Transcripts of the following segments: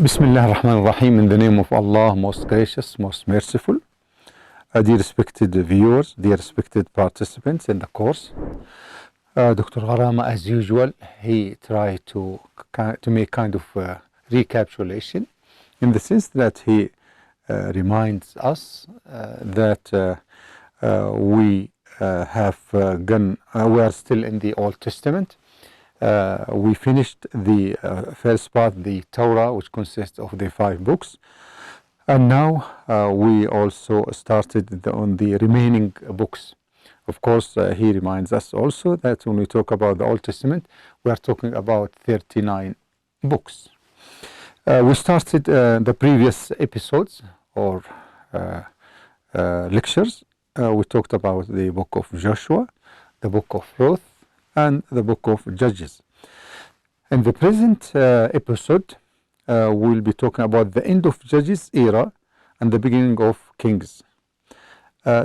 Bismillah ar-Rahman ar-Rahim. In the name of Allah, most gracious, most merciful. Dear respected viewers, dear respected participants in the course, Dr. Gharama, as usual, he tried to make kind of recapitulation in the sense that he reminds us that we are still in the Old Testament. We finished the first part, the Torah, which consists of the 5 books. And now we also started on the remaining books. Of course, he reminds us also that when we talk about the Old Testament, we are talking about 39 books. We started the previous episodes or lectures. We talked about the book of Joshua, the book of Ruth, and the book of Judges. In the present episode, we'll be talking about the end of Judges era and the beginning of Kings.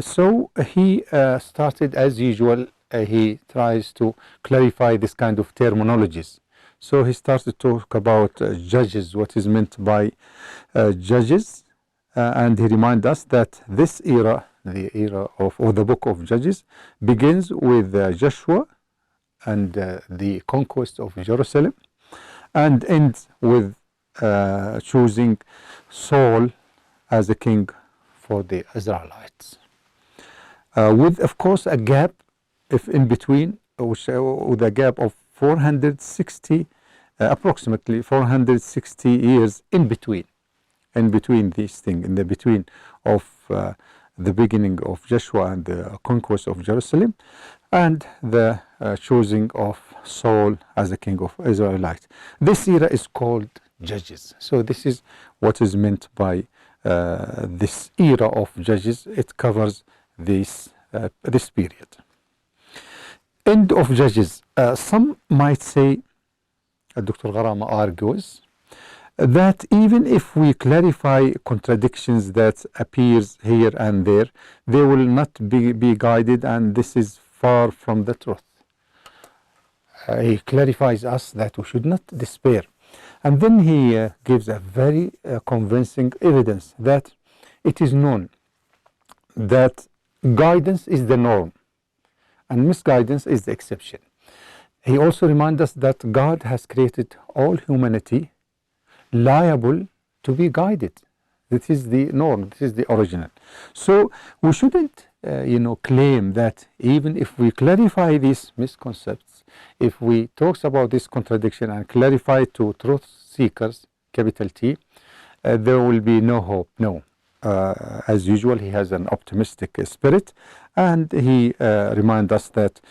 So he started as usual, he tries to clarify this kind of terminologies. So he started to talk about judges, what is meant by judges, and he reminds us that this era, the era of, or the book of Judges, begins with Joshua and the conquest of Jerusalem, and ends with choosing Saul as a king for the Israelites, with of course a gap if in between, with a gap of 460, approximately 460 years in between these things, in the between of the beginning of Joshua and the conquest of Jerusalem, and the choosing of Saul as the king of Israelites. This era is called Judges. So this is what is meant by this era of Judges. It covers this period. End of Judges. Some might say, Dr. Gharama argues, that even if we clarify contradictions that appears here and there, they will not be guided, and this is far from the truth. He clarifies us that we should not despair. And then he gives a very convincing evidence that it is known that guidance is the norm and misguidance is the exception. He also reminds us that God has created all humanity liable to be guided. This is the norm, this is the original. So we shouldn't claim that even if we clarify these misconceptions, if we talk about this contradiction and clarify to truth seekers, capital T, there will be no hope. No. As usual, he has an optimistic spirit, and he reminds us that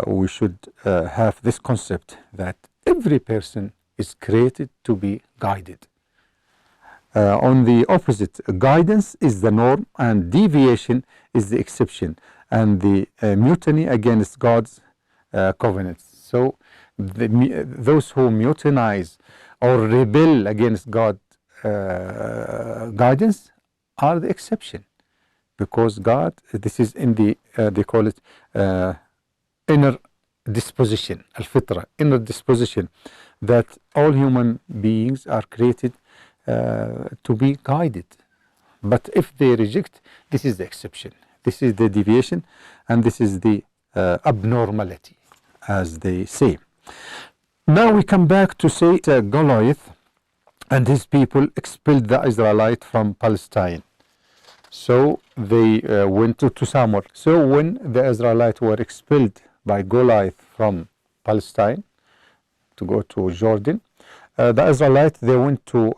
we should have this concept that every person is created to be guided. On the opposite, guidance is the norm and deviation is the exception, and the mutiny against God's covenants. So those who mutinize or rebel against God's guidance are the exception, because God, this is in the, they call it inner disposition, al-fitra, inner disposition, that all human beings are created to be guided. But if they reject, this is the exception, this is the deviation, and this is the abnormality, as they say. Now we come back to say Goliath and his people expelled the Israelites from Palestine. So they went to Samuel. So when the Israelites were expelled by Goliath from Palestine to go to Jordan, the Israelites, they went to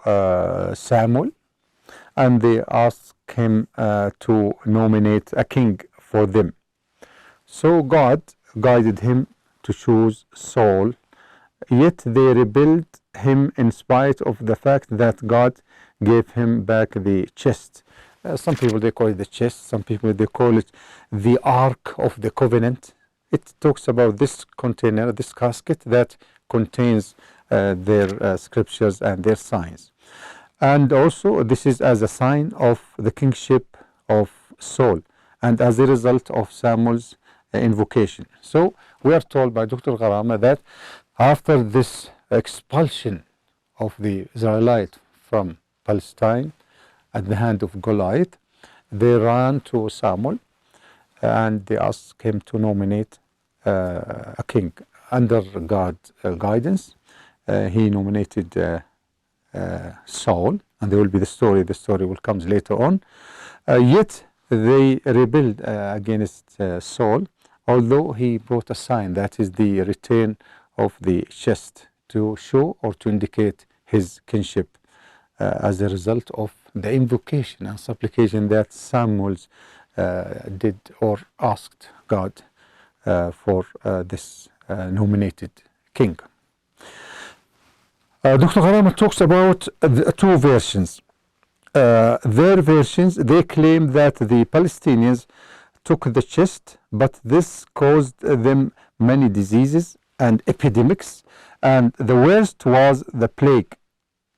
Samuel and they asked him to nominate a king for them. So God guided him to choose Saul, yet they rebelled him in spite of the fact that God gave him back the chest. Some people, they call it the chest, some people, they call it the Ark of the Covenant. It talks about this container, this casket that contains their scriptures and their signs. And also this is as a sign of the kingship of Saul and as a result of Samuel's invocation. So we are told by Dr. Gharama that after this expulsion of the Israelites from Palestine at the hand of Goliath, they ran to Samuel and they asked him to nominate a king. Under God's guidance, he nominated Saul, and there will be the story will come later on. Yet they rebelled against Saul, although he brought a sign, that is the return of the chest, to show or to indicate his kinship as a result of the invocation and supplication that Samuel did or asked God for this nominated king. Dr. Karama talks about the two versions. Their versions, they claim that the Palestinians took the chest, but this caused them many diseases and epidemics, and the worst was the plague.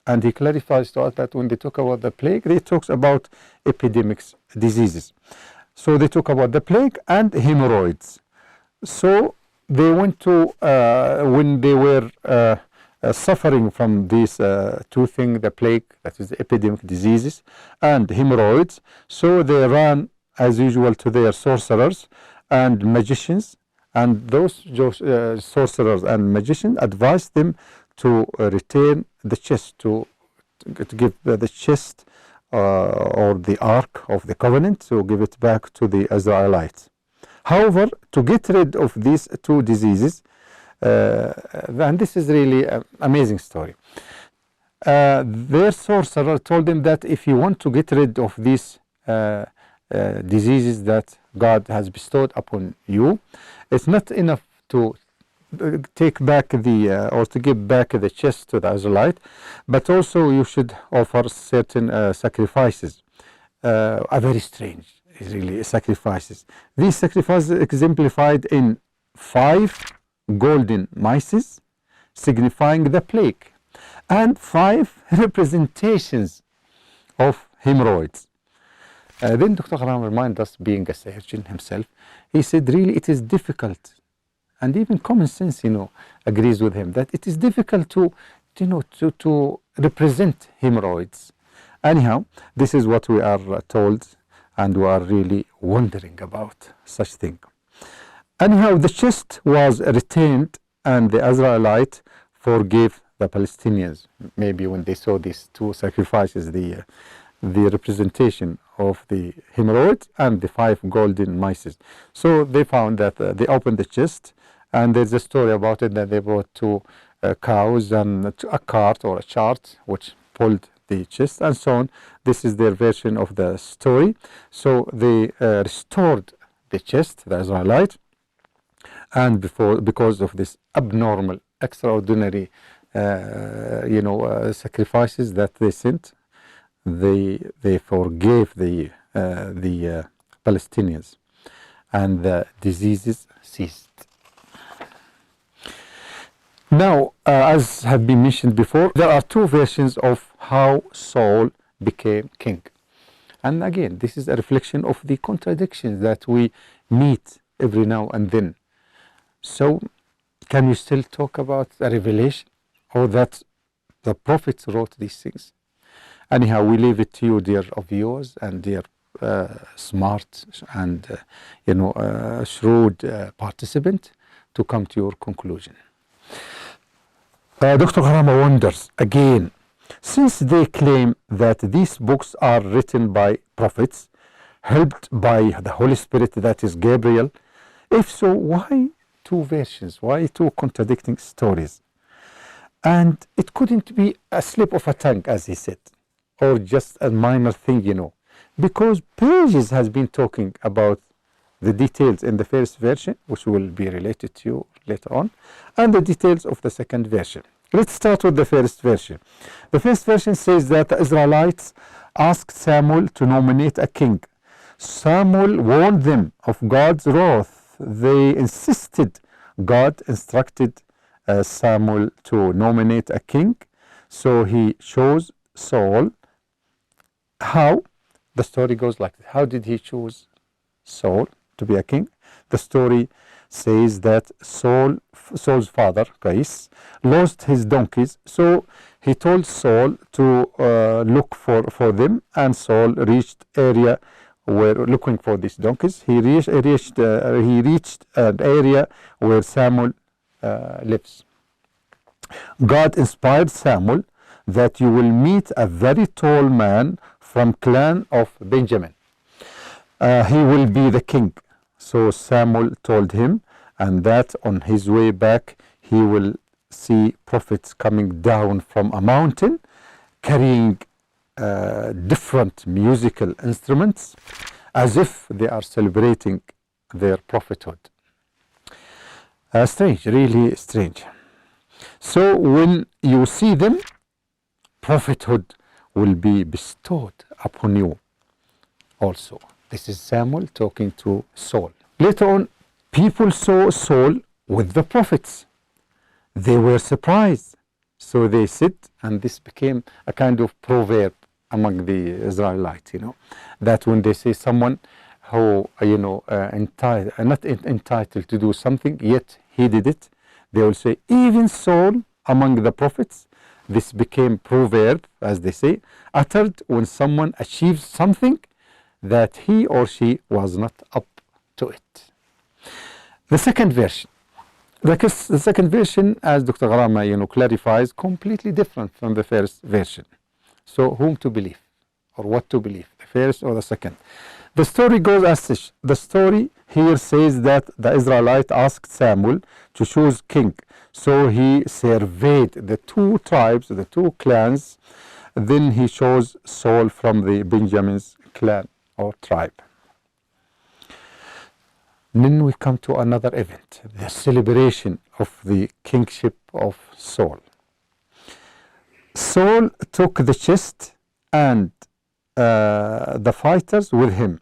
And he clarifies to us that when they talk about the plague, they talk about epidemics, diseases. So they talk about the plague and hemorrhoids. So they went to, when they were suffering from these two things, the plague, that is the epidemic diseases, and hemorrhoids, so they ran as usual to their sorcerers and magicians, and those sorcerers and magicians advised them to return the chest, to give the chest or the Ark of the Covenant, to give it back to the Israelites. However, to get rid of these two diseases, and this is really an amazing story, their sorcerer told them that if you want to get rid of these diseases that God has bestowed upon you, it's not enough to take back or to give back the chest to the Israelite, but also you should offer certain sacrifices. Are very strange, really, sacrifices. These sacrifices exemplified in 5 golden mices, signifying the plague, and 5 representations of hemorrhoids. Then Dr. Karam reminded us, being a surgeon himself, he said really it is difficult, and even common sense, agrees with him, that it is difficult to represent hemorrhoids. Anyhow, this is what we are told, and we are really wondering about such thing. Anyhow, the chest was retained, and the Israelites forgave the Palestinians. Maybe when they saw these two sacrifices, the representation of the hemorrhoids and the 5 golden mices. So they found that they opened the chest, and there's a story about it that they brought 2 cows and a cart or a chart which pulled the chest and so on. This is their version of the story. So they restored the chest, the Israelite, and because of this abnormal, extraordinary sacrifices that they sent, they forgave the Palestinians, and the diseases ceased. Now, as have been mentioned before, there are 2 versions of how Saul became king. And again, this is a reflection of the contradictions that we meet every now and then. So, can we still talk about a revelation, or that the prophets wrote these things? Anyhow, we leave it to you, dear viewers and dear smart and shrewd participant, to come to your conclusion. Dr. Karama wonders again, since they claim that these books are written by prophets, helped by the Holy Spirit, that is Gabriel, if so, why 2 versions? Why 2 contradicting stories? And it couldn't be a slip of a tongue, as he said, or just a minor thing, because pages has been talking about the details in the first version, which will be related to you later on, and the details of the second version. Let's start with the first version. The first version says that the Israelites asked Samuel to nominate a king. Samuel warned them of God's wrath. They insisted. God instructed Samuel to nominate a king, so he chose Saul. How? The story goes like this. How did he choose Saul to be a king? The story says that Saul's father, Qais, lost his donkeys, so he told Saul to look for them, and Saul reached area where looking for these donkeys. He reached an area where Samuel lives. God inspired Samuel that you will meet a very tall man from clan of Benjamin. He will be the king. So Samuel told him, and that on his way back he will see prophets coming down from a mountain carrying different musical instruments as if they are celebrating their prophethood. Strange, really strange. So when you see them, prophethood will be bestowed upon you also. This is Samuel talking to Saul. Later on, people saw Saul with the prophets. They were surprised. So they sit, and this became a kind of proverb among the Israelites, that when they say someone who, not entitled to do something, yet he did it, they will say, even Saul among the prophets. This became proverb, as they say, uttered when someone achieves something that he or she was not up to it. The second version. The second version, as Dr. Gharama clarifies, completely different from the first version. So whom to believe, or what to believe, the first or the second? The story goes as such. The story here says that the Israelite asked Samuel to choose king. So he surveyed the two tribes, the two clans. Then he chose Saul from the Benjamin's clan or tribe. Then we come to another event, the celebration of the kingship of Saul. Saul took the chest and the fighters with him,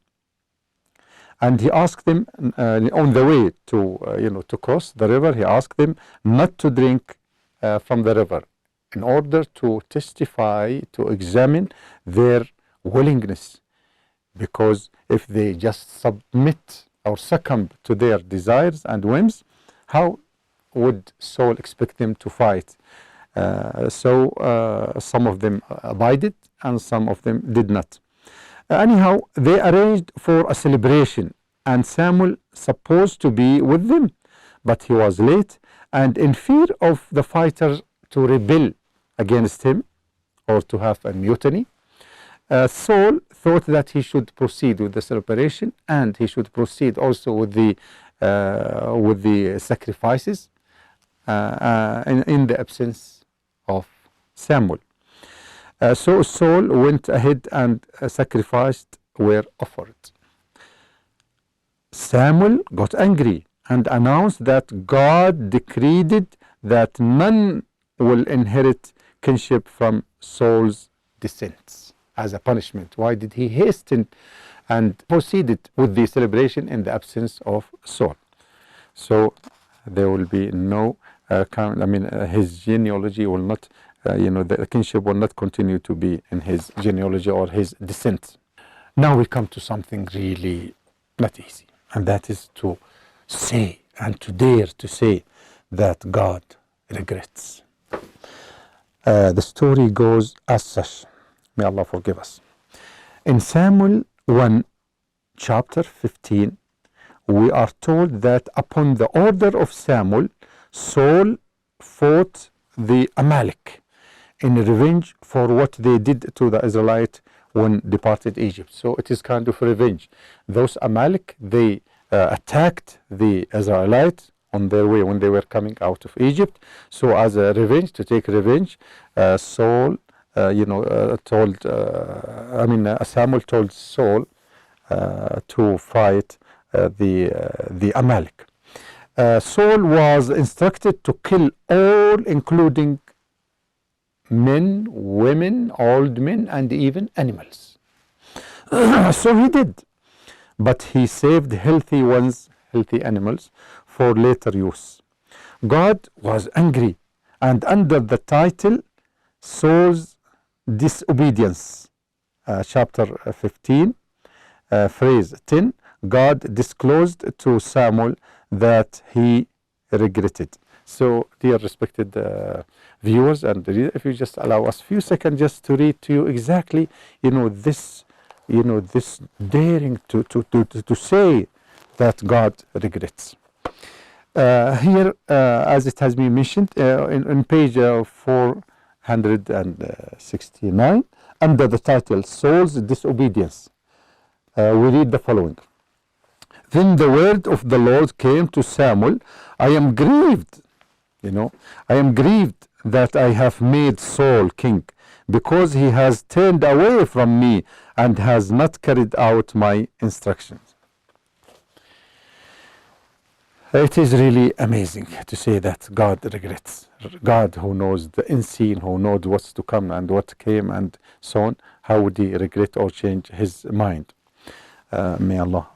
and he asked them on the way to cross the river. He asked them not to drink from the river, in order to testify, to examine their willingness, because if they just submit or succumb to their desires and whims, how would Saul expect them to fight? So some of them abided and some of them did not. Anyhow, they arranged for a celebration, and Samuel supposed to be with them, but he was late, and in fear of the fighters to rebel against him or to have a mutiny, Saul thought that he should proceed with the celebration, and he should proceed also with the sacrifices in the absence of Samuel. So Saul went ahead, and sacrificed were offered. Samuel got angry and announced that God decreed that none will inherit kingship from Saul's descendants as a punishment. Why did he hasten and proceeded with the celebration in the absence of Saul? So there will be no his genealogy will not, the kingship will not continue to be in his genealogy or his descent. Now we come to something really not easy, and that is to say and to dare to say that God regrets. The story goes as such. May Allah forgive us. In Samuel 1, chapter 15, we are told that upon the order of Samuel, Saul fought the Amalek in revenge for what they did to the Israelites when departed Egypt. So it is kind of revenge. Those Amalek, they attacked the Israelites on their way when they were coming out of Egypt. So as a revenge, to take revenge, Saul Samuel told Saul to fight the Amalek. Saul was instructed to kill all, including men, women, old men, and even animals. So he did, but he saved healthy animals for later use. God was angry, and under the title Saul's Disobedience, chapter 15, phrase 10, God disclosed to Samuel that he regretted. So, dear respected viewers and readers, if you just allow us a few seconds just to read to you exactly, this, this daring to say that God regrets. Here, as it has been mentioned in page 469, under the title Saul's Disobedience, we read the following. Then the word of the Lord came to Samuel, I am grieved, I am grieved that I have made Saul king, because he has turned away from me and has not carried out my instructions. It is really amazing to say that God regrets. God, who knows the unseen, who knows what's to come and what came and so on, how would he regret or change his mind? May Allah,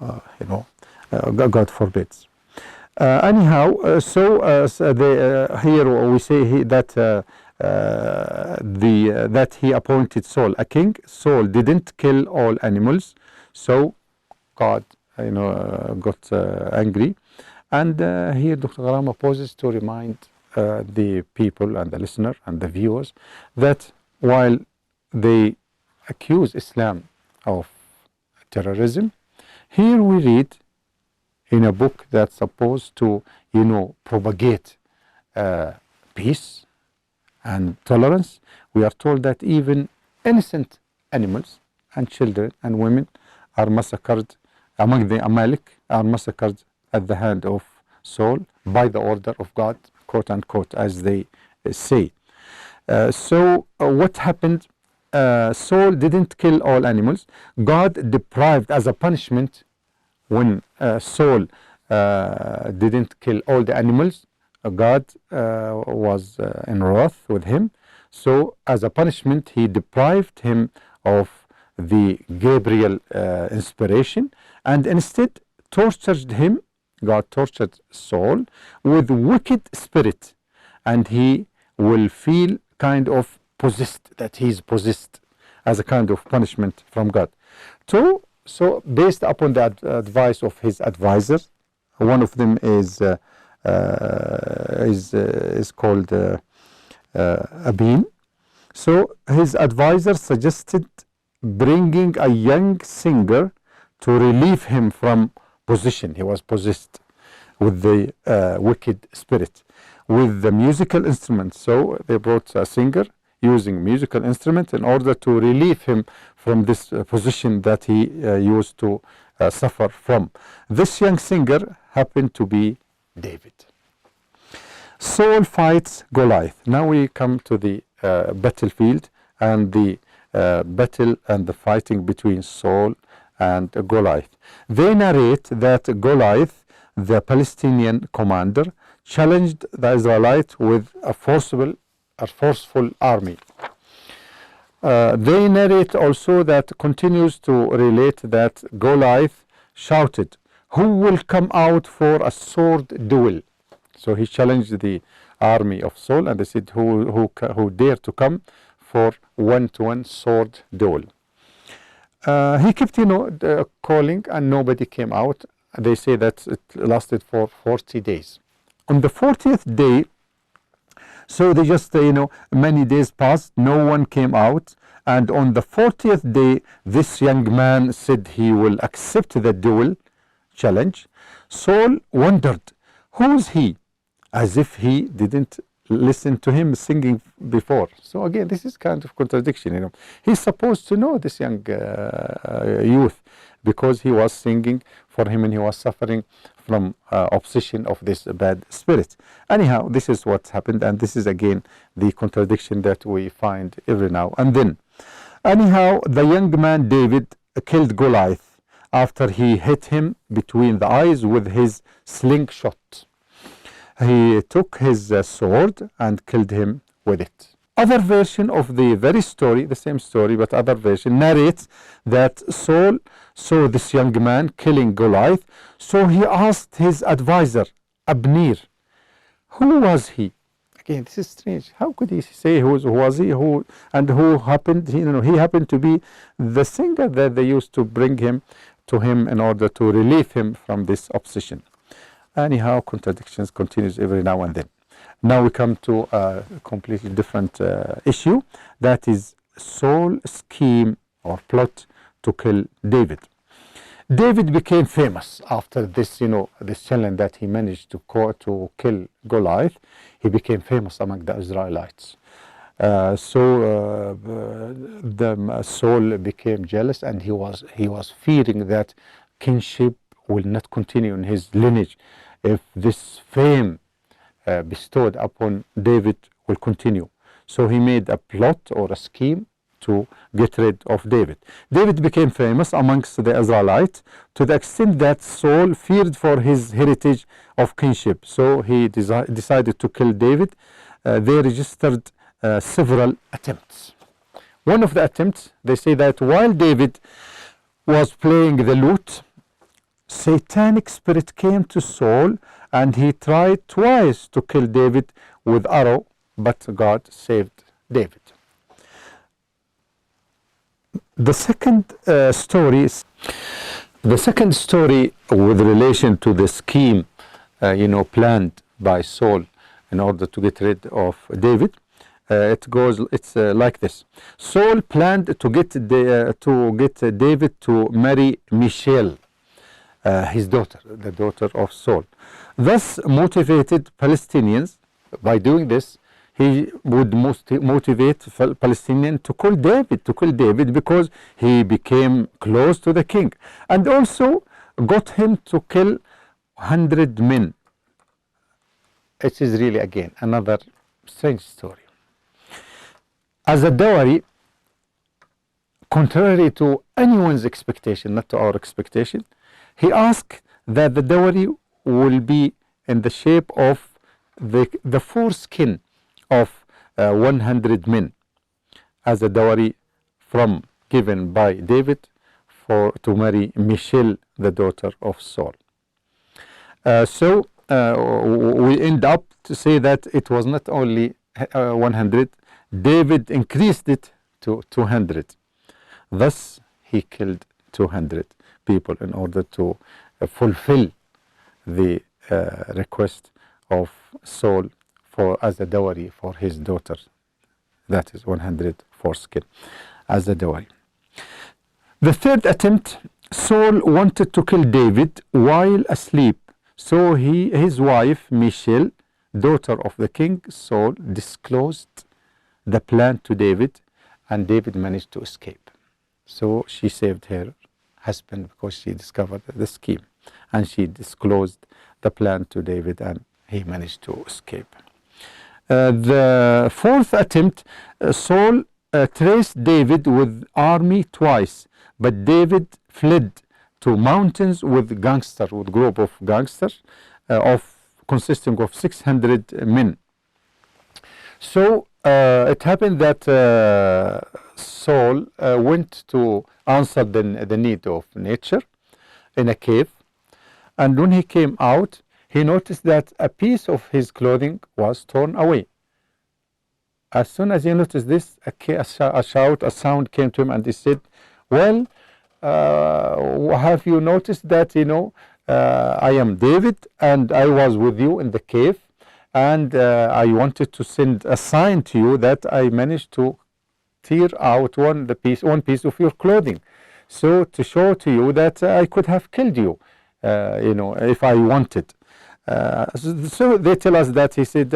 God forbids. Anyhow, here we say that that he appointed Saul a king. Saul didn't kill all animals, so God, got angry. And here Dr. Garama pauses to remind the people and the listener and the viewers that while they accuse Islam of terrorism, here we read in a book that's supposed to, propagate peace and tolerance, we are told that even innocent animals and children and women are massacred, among the Amalek, are massacred at the hand of Saul by the order of God, quote unquote, as they say. So what happened? Saul didn't kill all animals. God deprived as a punishment when Saul didn't kill all the animals. God was in wrath with him. So as a punishment, he deprived him of the Gabriel inspiration and instead tortured him. God tortured Saul with wicked spirit, and he will feel kind of possessed, that he is possessed as a kind of punishment from God. So based upon the advice of his advisors, one of them is called Abin. So his advisor suggested bringing a young singer to relieve him from possession. He was possessed with the wicked spirit, with the musical instruments. So they brought a singer using musical instruments in order to relieve him from this possession that he used to suffer from. This young singer happened to be David. Saul fights Goliath. Now we come to the battlefield and the battle and the fighting between Saul and Goliath. They narrate that Goliath, the Palestinian commander, challenged the Israelites with a forceful army. They narrate also that continues to relate that Goliath shouted, "Who will come out for a sword duel?" So he challenged the army of Saul, and they said, "Who dare to come for one-to-one sword duel?" He kept, calling, and nobody came out. They say that it lasted for 40 days. On the 40th day, so they just, many days passed, no one came out. And on the 40th day, this young man said he will accept the duel challenge. Saul wondered, who is he? As if he didn't listen to him singing before. So again, this is kind of contradiction. He's supposed to know this young youth because he was singing for him and he was suffering from obsession of this bad spirit. Anyhow, this is what happened, and this is again the contradiction that we find every now and then. Anyhow, the young man David killed Goliath after he hit him between the eyes with his slingshot. He took his sword and killed him with it. Other version of the very story, the same story, but other version, narrates that Saul saw this young man killing Goliath, so he asked his advisor, Abner, who was he? Again, this is strange. How could he say who was he? Who happened? He happened to be the singer that they used to bring him to him in order to relieve him from this obsession. Anyhow, contradictions continues every now and then. Now we come to a completely different issue, that is Saul's scheme or plot to kill David. David became famous after this, this challenge that he managed to kill Goliath. He became famous among the Israelites. Saul became jealous, and he was fearing that kingship will not continue in his lineage if this fame bestowed upon David will continue. So he made a plot or a scheme to get rid of David. David became famous amongst the Israelites to the extent that Saul feared for his heritage of kingship. So he decided to kill David. They registered several attempts. One of the attempts, they say that while David was playing the lute, satanic spirit came to Saul, and he tried twice to kill David with arrow, but God saved David. The second story with relation to the scheme, planned by Saul in order to get rid of David, it's like this. Saul planned to get David to marry Michal, his daughter, the daughter of Saul. Thus motivated Palestinians. By doing this, he would motivate Palestinians to kill David because he became close to the king, and also got him to kill 100 men. It is really, again, another strange story. As a dowry, contrary to anyone's expectation, not to our expectation, he asked that the dowry will be in the shape of the foreskin of 100 men as a dowry given by David to marry Michal, the daughter of Saul. We end up to say that it was not only 100, David increased it to 200. Thus, he killed 200 people in order to fulfill the request of Saul as a dowry for his daughter. That is 100 foreskin as a dowry. The third attempt, Saul wanted to kill David while asleep. So his wife, Michal, daughter of the king Saul, disclosed the plan to David, and David managed to escape. So she saved her husband because she discovered the scheme, and she disclosed the plan to David, and he managed to escape. The fourth attempt, Saul traced David with army twice, but David fled to mountains with group of gangsters consisting of 600 men. So it happened that Saul went to answer the need of nature in a cave, and when he came out, he noticed that a piece of his clothing was torn away. As soon as he noticed this, a sound came to him, and he said, well, have you noticed that, I am David, and I was with you in the cave, and I wanted to send a sign to you that I managed to tear out one piece of your clothing, so to show to you that I could have killed you, if I wanted. So they tell us that he said,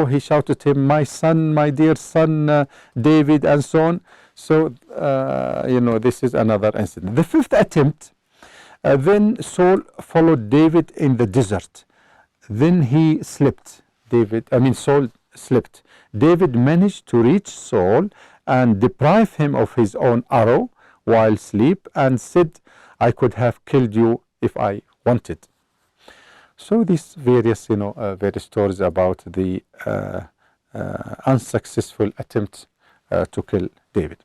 he shouted to him, my son, my dear son, David, and so on. So, this is another incident. The fifth attempt, then Saul followed David in the desert. Then he slept. Saul slept. David managed to reach Saul and deprive him of his own arrow while asleep, and said, I could have killed you if I wanted. So these various, various stories about the unsuccessful attempt to kill David.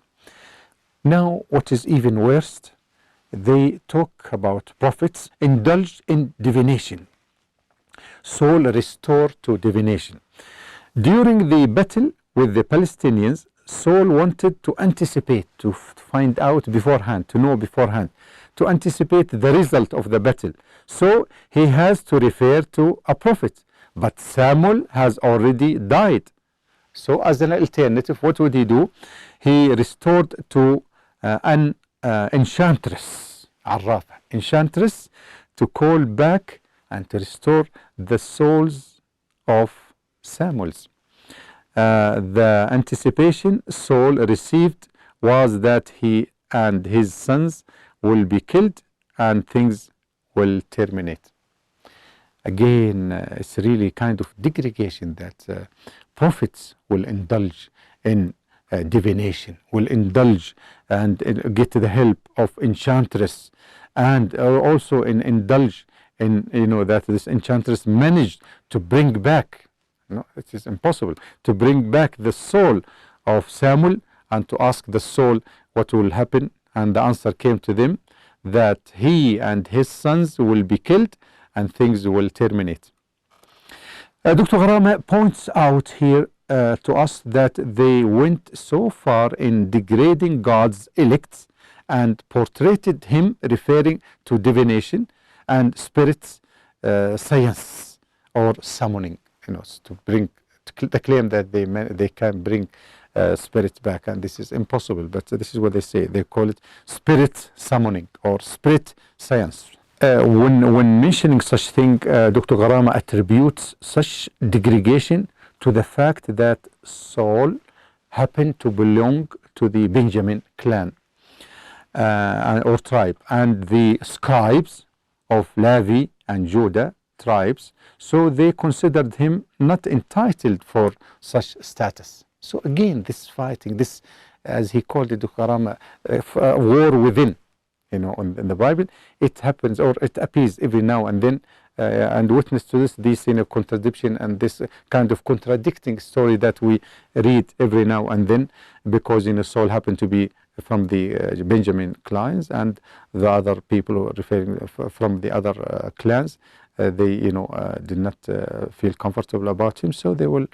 Now, what is even worse, they talk about prophets indulged in divination. Saul restored to divination. During the battle with the Palestinians, Saul wanted to anticipate, to find out beforehand, to know beforehand, to anticipate the result of the battle. So he has to refer to a prophet. but Samuel has already died. So as an alternative, what would he do? He restored to an enchantress, Arrafa, enchantress, to call back and to restore the souls of Samuel's. The anticipation Saul received was that he and his sons will be killed and things will terminate. Again, it's really kind of degradation that prophets will indulge in divination, will indulge and get the help of enchantress, and also indulge in, that this enchantress managed to bring back, it is impossible, to bring back the soul of Samuel and to ask the soul what will happen, and the answer came to them that he and his sons will be killed and things will terminate. Dr. Gharama points out here to us that they went so far in degrading God's elect and portrayed him referring to divination and spirits, science or summoning, to bring the claim that they can bring spirits back, and this is impossible, but this is what they say. They call it spirit summoning or spirit science. When mentioning such thing, Dr. Gharama attributes such degradation to the fact that Saul happened to belong to the Benjamin clan or tribe, and the scribes of Levi and Judah tribes, so they considered him not entitled for such status. So again, this fighting, this, as he called it, Dr. Gharama, war within, in the Bible, it happens, or it appears every now and then, and witness to this contradiction and this kind of contradicting story that we read every now and then, because Saul happened to be from the Benjamin clans, and the other people referring from the other clans, they did not feel comfortable about him, so they will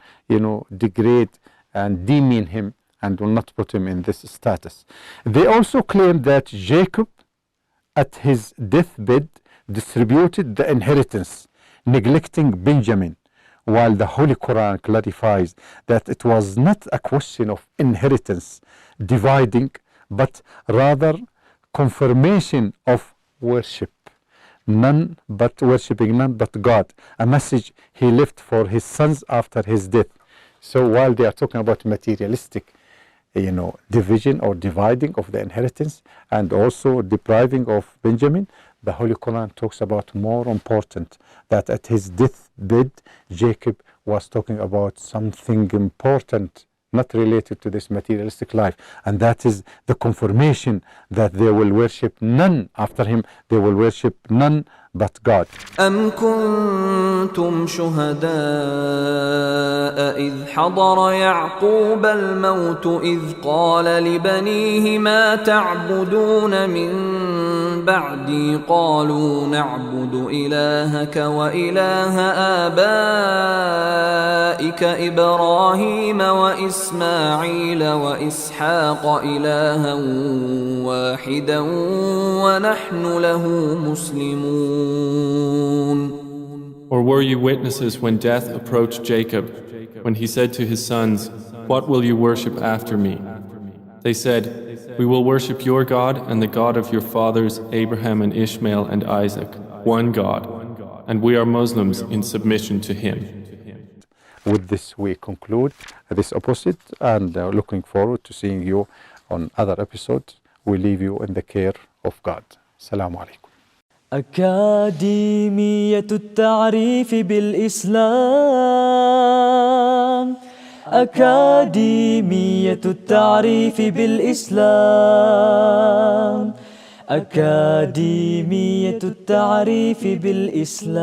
degrade and demean him and will not put him in this status. They also claim that Jacob at his deathbed distributed the inheritance, neglecting Benjamin, while the Holy Quran clarifies that it was not a question of inheritance dividing, but rather confirmation of worship. Worshipping none but God, a message he left for his sons after his death. So while they are talking about materialistic division or dividing of the inheritance and also depriving of Benjamin, the Holy Quran talks about more important, that at his deathbed Jacob was talking about something important, not related to this materialistic life, and that is the confirmation that they will worship none after him, they will worship none but God. أم كنتم شهداء إذ حضر يعقوب الموت إذ قال لبنيه ما تعبدون من بعدي قالوا نعبد إلهك وإله آبائك إبراهيم وإسماعيل وإسحاق إلها واحدا ونحن له مسلمون. Or were you witnesses when death approached Jacob, when he said to his sons, "What will you worship after me?" They said, "We will worship your God and the God of your fathers Abraham and Ishmael and Isaac, one God, and we are Muslims in submission to him." With this we conclude this episode, and looking forward to seeing you on other episodes. We leave you in the care of God. Assalamu alaikum. أكاديمية التعريف بالإسلام أكاديمية التعريف بالإسلام أكاديمية التعريف بالإسلام